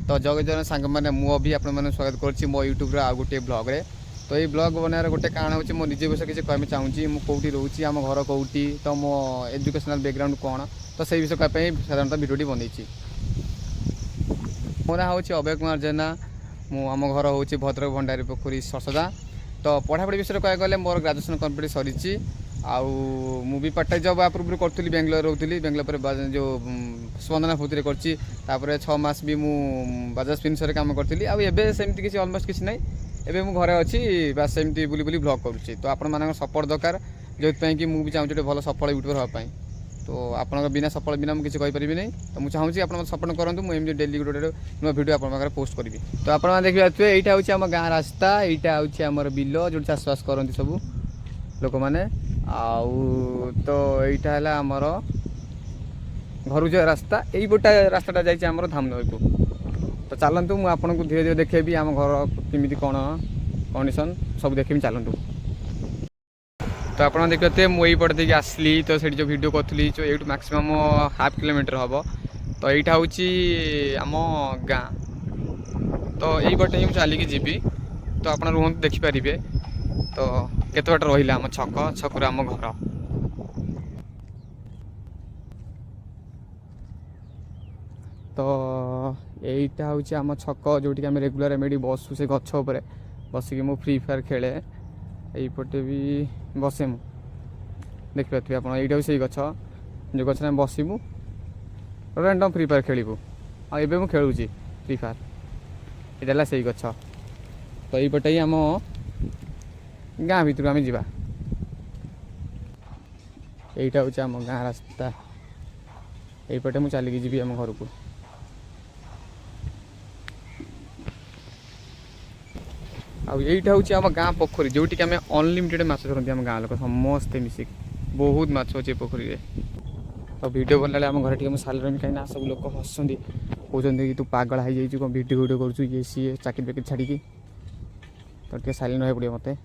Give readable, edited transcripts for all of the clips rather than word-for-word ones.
तो जग जन सांग मैंने मुझे आपने स्वागत करुँच मो यूट्यूब आ गोटे ब्लॉग रे। तो ये ब्लॉग बनार गोटे कारण हो मो निजे विषय किसी कहना चाहूँगी मुझे कौटी रोचे आम घर कौटी तो मो एजुकेशनल बैकग्राउंड कौन तो से विषय कहवाई साधारणतः भिडियोटी बनई। मो ना हूँ अभय कुमार जेना मु आम घर हूँ भद्रक भंडारी पोखरी सरसदा। तो पढ़ापढ़ी विषय कह गले मोर ग्रेजुएशन कम्प्लीट सरी आउ भी पार्ट टाइम जब आ पूर्व करी बेंगलोर रोली बेंगलोर जो स्पंदना फूर्ति कर 6 मास भी मु बजाज फिनसर काम करी आमती किसी अलमोस्ट किसी ना एवं मु घरे अच्छी बास सेमती बुली बुली ब्लॉग करुँची। तो आपण सपोर्ट दरकार जो कि मुझे चाहूँगी भल सफल यूट्यूबर हाँपाई। तो आपन बिना सफल बिना मुझे किसी नहीं। तो मुझे चाहूँगी आप सपोर्ट करूँ मुझे डेली गोटे नुआ भिडियो आप पोस्ट करी। तो आप देखिए यहाँ हूँ आम गाँ रास्ता यहाँ हूँ आम बिल जो चाषबास करती सब लोक मैंने तो यहाँ है आमर घर जो रास्ता यही गोटा रास्ताटा जाइए आम धामनगर को। तो चलतु मुझे आपको धीरे धीरे देखेबी आम घर केमी कौन कंडीशन सब देखेबी चलतु। तो आप देखते मुझे पटे देखिए आसली तो से जो वीडियो करी जो ये मैक्सिमम हाफ किलोमीटर हम। तो यहाँ हूँ आम गाँ तो यही पटे ही चलिकी जी। तो आप रुहतु देखिपारे तो केत बाट रहा आम छक छकु आम घर। तो यहीटा हूँ आम छक जोटि आम रेगुलर एम बसु से गछ बसिक मु फ्री फायर खेले यहीपटे भी बसे मु देखिए आप यहाँ भी से गछ जो गच बसबू रैंडम फ्री फायर खेलू आबे मुझे खेलुची फ्री फायर यहाँ से गछ। तो यहीपटे ही आम गाँ भितर आम जा यहीटा हूँ आम गाँ रास्ता यहीपटे मुझे चलिकी जी आम घर को। आईटा हूँ आम गाँ पोखरी जोटि आम अनलिमिटेड माछ धरती आम गाँ लोक समस्ते मिसिक बहुत माछ अच्छे पोखरी रे। तो वीडियो बनला आम घर टी साल रही कहीं सब लोग हसुँच कहते कि तू पागल हो जाइए कौन वीडियो वीडियो करूँ ये सी चाकरी बाकरी छाड़ी तो टे साइलेंट रहा पड़े मत।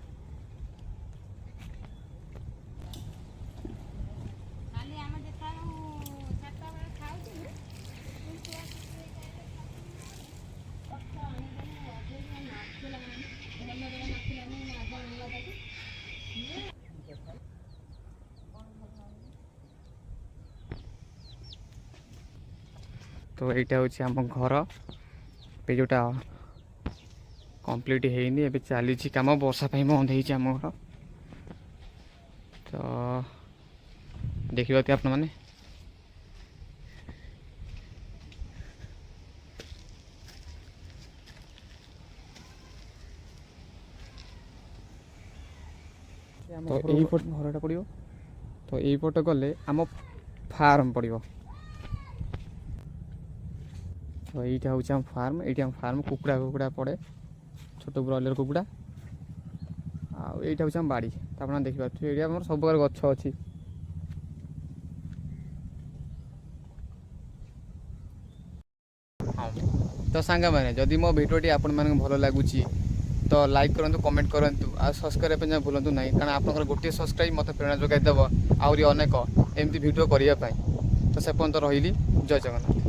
तो यहाँ हूँ आम घर पे जोटा कंप्लीट होनी ए चली कम वर्षा बंद होम घर। तो देखिए आप मैंने तो यही पट घरटा पड़ो। तो यही पट गले आम फार्म पड़ो। तो यहाँ हूँ आम फार्म ये आम फार्म कुकुड़ा कुकुड़ा पड़े छोट ब्रॉयलर कुकुड़ा आईटा हूँ आम बाड़ी। तो आप देखिए ये आम सब प्रकार गछ अच्छी। हाँ तो सांग मैंने जदि मो भिडियोटी आपण मानक भल लगुच तो लाइक करूँ कमेंट करूँ आ सब्सक्राइब करने भूलु ना कारण आप गोटे सब्सक्राइब मत प्रेरणा जोगाईदेव आहरी अनेक एमती भिडियो करने। तो से पर्यंत रही जय जगन्नाथ।